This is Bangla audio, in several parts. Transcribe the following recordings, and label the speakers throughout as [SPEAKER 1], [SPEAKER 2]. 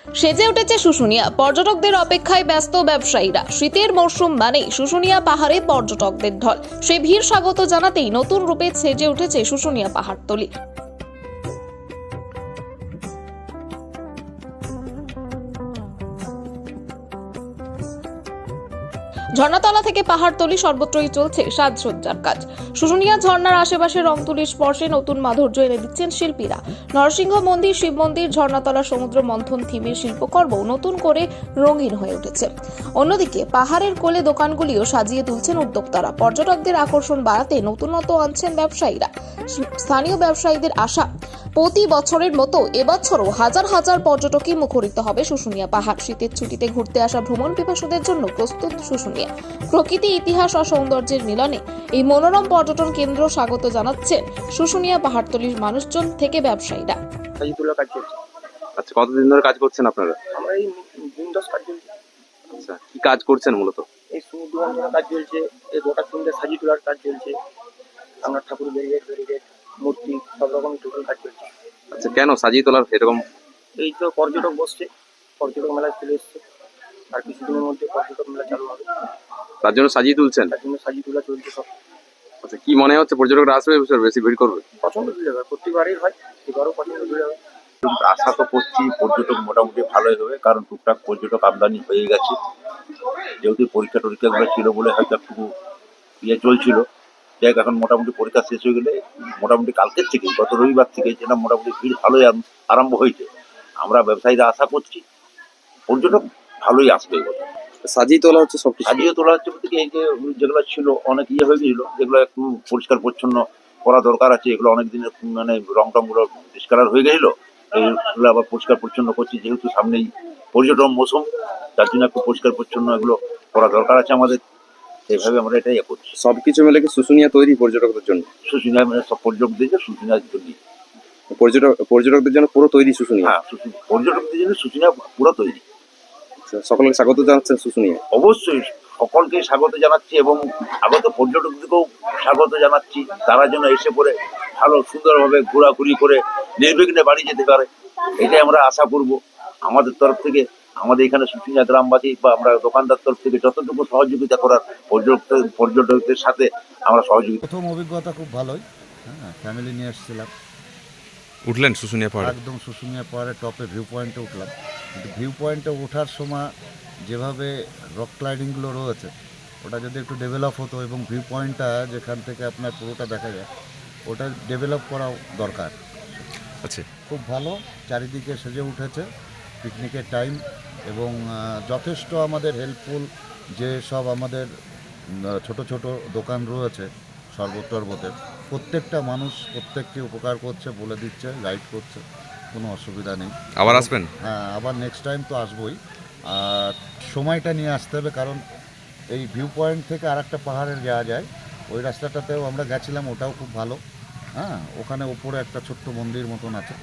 [SPEAKER 1] সেজে উঠেছে শুশুনিয়া। পর্যটকদের অপেক্ষায় ব্যস্ত ব্যবসায়ীরা। শীতের মরশুম মানেই শুশুনিয়া পাহাড়ে পর্যটকদের ঢল। সে ভিড় স্বাগত জানাতেই নতুন রূপে সেজে উঠেছে শুশুনিয়া পাহাড়তলি। ঝর্ণাতলা থেকে পাহাড়তলি সর্বত্রই চলছে সাজসজ্জার কাজ। শুশুনিয়া ঝর্ণার আশেপাশে রং তুলির স্পর্শে নতুন মাধুর্য এনে দিচ্ছেন শিল্পীরা। নরসিংহ মন্দির, শিব মন্দির, ঝর্ণাতলা সমুদ্র মন্থন থিমের শিল্পকর্ম নতুন করে রঙিন হয়ে উঠেছে। অন্যদিকে পাহাড়ের কোলে দোকানগুলিও সাজিয়ে তুলছেন উদ্যোক্তারা। পর্যটকদের আকর্ষণ বাড়াতে নতুনত্ব আনছেন ব্যবসায়ীরা। স্থানীয় ব্যবসায়ীদের আশা, প্রতি বছরের মতো এবছরও হাজার হাজার পর্যটকই মুখরিত হবে শুশুনিয়া পাহাড়। শীতের ছুটিতে ঘুরতে আসা ভ্রমণ পিপাসুদের জন্য প্রস্তুত শুশুনিয়া। প্রকৃতি, ইতিহাস ও সৌন্দর্যের মিলনে এই মনোরম পর্যটন কেন্দ্র স্বাগত জানাচ্ছেন শুশুনিয়া পাহাড়তলির মানুষজন থেকে ব্যবসায়ীরা।
[SPEAKER 2] সাজি তোলার কাজ চলছে।
[SPEAKER 3] আচ্ছা, কতদিন ধরে কাজ করছেন আপনারা?
[SPEAKER 2] আমরা এই দিন 10 কাজ চলছে।
[SPEAKER 3] আচ্ছা, কি কাজ করছেন মূলত?
[SPEAKER 2] এই সমুদ্র অঞ্চলের কাজ চলছে, এই গোটা সুন্দর সাজি তোলার কাজ চলছে, আপনার ঠাকুর ব্যারিকেড মূর্তি সব রকম টোটাল কাজ চলছে।
[SPEAKER 3] আচ্ছা, কেন সাজিয়ে তোলার এরকম?
[SPEAKER 2] এই তো পর্যটক বসছে, পর্যটক মেলা চলে এসছে, আর কিছুদিনের মধ্যে পর্যটক মেলা চালু হবে,
[SPEAKER 3] তার জন্য সাজিয়ে তুলছেন?
[SPEAKER 2] তার জন্য সাজি তোলা চলছে সব।
[SPEAKER 3] আচ্ছা, কি মনে হচ্ছে পর্যটকরা আসবে এবছর বেশি ভিড় করবে?
[SPEAKER 2] পছন্দ ভিড় হবে, প্রত্যেকবারই হয়, এবারও পছন্দ ভিড় হবে।
[SPEAKER 4] আশা তো করছি পর্যটক মোটামুটি ভালোই হবে, কারণ টুকটাক পর্যটক আমদানি হয়ে গেছে। যেহেতু পরীক্ষা টরীক্ষাগুলো ছিল বলে হয়তো একটু চলছিল, যাই হোক এখন মোটামুটি পরীক্ষা শেষ হয়ে গেলে মোটামুটি কালকের থেকে, গত রবিবার থেকে যেটা মোটামুটি ভিড় ভালোই আরম্ভ হয়েছে। আমরা ব্যবসায়ীরা আশা করছি পর্যটক ভালোই আসবে এবছর।
[SPEAKER 3] সাজিয়ে তোলা হচ্ছে সবকিছু?
[SPEAKER 4] সাজিয়ে তোলা হচ্ছে বলতে কি, এই যে যেগুলো ছিল অনেক হয়ে গেছিল, যেগুলো একটু পরিষ্কার পরিচ্ছন্ন করা দরকার আছে, এগুলো অনেকদিনের মানে রং টংগুলো ডিসকালার হয়ে গেছিল, এইগুলো আবার পরিষ্কার পরিচ্ছন্ন করছি। যেহেতু সামনেই পর্যটন মৌসুম, তার জন্য একটু পরিষ্কার পরিচ্ছন্ন এগুলো করা দরকার আছে আমাদের। সেইভাবে আমরা এটাই করছি।
[SPEAKER 3] সবকিছু মিলে কি শুশুনিয়া তৈরি পর্যটকদের জন্য?
[SPEAKER 4] শুশুনিয়া মানে সব পর্যটকদের জন্য, শুশুনিয়ার জন্য।
[SPEAKER 3] পর্যটকদের জন্য পুরো তৈরি শুশুনিয়া?
[SPEAKER 4] হ্যাঁ, পর্যটকদের জন্য শুশুনিয়া পুরো তৈরি।
[SPEAKER 3] সকলকে স্বাগত জানাচ্ছেন শুশুনিয়া?
[SPEAKER 4] অবশ্যই সকলকে স্বাগত জানাচ্ছি এবং আগত পর্যটকদেরকেও স্বাগত জানাচ্ছি। তারা যেন এসে পড়ে ভালো সুন্দরভাবে ঘোরাঘুরি করে নির্বিঘ্নে বাড়ি যেতে পারে, এটাই আমরা আশা করব। আমাদের তরফ থেকে, আমাদের এখানে শুশুনিয়া গ্রামবাসী বা আমরা দোকানদার তরফ থেকে যতটুকু সহযোগিতা করার পর্যটকদের সাথে আমরা সহযোগিতা।
[SPEAKER 5] প্রথম অভিজ্ঞতা খুব ভালোই। হ্যাঁ, ফ্যামিলি নিয়ে এসেছিলাম।
[SPEAKER 3] উঠলেন শুশুনিয়া পাহাড়ে?
[SPEAKER 5] একদম শুশুনিয়া পাহাড়ের টপে ভিউ পয়েন্টে উঠলাম। কিন্তু ভিউ পয়েন্টে ওঠার সময় যেভাবে রক ক্লাইডিংগুলো রয়েছে, ওটা যদি একটু ডেভেলপ হতো এবং ভিউ পয়েন্টটা যেখান থেকে আপনার পুরোটা দেখা যায়, ওটা ডেভেলপ করা দরকার।
[SPEAKER 3] আচ্ছা,
[SPEAKER 5] খুব ভালো, চারিদিকে সেজে উঠেছে পিকনিকের টাইম এবং যথেষ্ট আমাদের হেল্পফুল যে সব আমাদের ছোট ছোট দোকান রয়েছে শরবত টরবতের, প্রত্যেকটা মানুষ প্রত্যেককে উপকার করছে, বলে দিচ্ছে, গাইড করছে, কোনো অসুবিধা নেই।
[SPEAKER 3] আবার আসবেন?
[SPEAKER 5] হ্যাঁ, আবার নেক্সট টাইম তো আসবোই। আর সময়টা নিয়ে আসতে হবে, কারণ এই ভিউ পয়েন্ট থেকে আর একটা পাহাড়ের যাওয়া যায়, ওই রাস্তাটাতেও আমরা গেছিলাম, ওটাও খুব ভালো। হ্যাঁ, ওখানে ওপরে একটা ছোট্ট মন্দির মতন আছে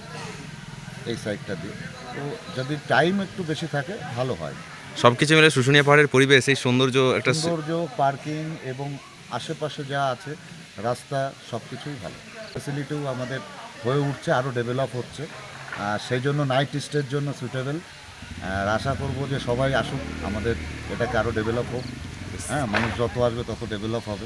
[SPEAKER 5] এই সাইডটা দিয়ে। তো যদি টাইম একটু বেশি থাকে ভালো হয়।
[SPEAKER 3] সবকিছু মিলে শুশুনিয়া পাহাড়ের পরিবেশ, এই সৌন্দর্য, একটা
[SPEAKER 5] সৌন্দর্য, পার্কিং এবং আশেপাশে যা আছে রাস্তা, সব কিছুই ভালো। ফ্যাসিলিটিও আমাদের হয়ে উঠছে, আরও ডেভেলপ হচ্ছে, সেই জন্য নাইট স্টের জন্য সুইটেবল। আর আশা করব যে সবাই আসুক, আমাদের এটাকে আরও ডেভেলপ হোক। হ্যাঁ, মানুষ যত আসবে তত ডেভেলপ হবে।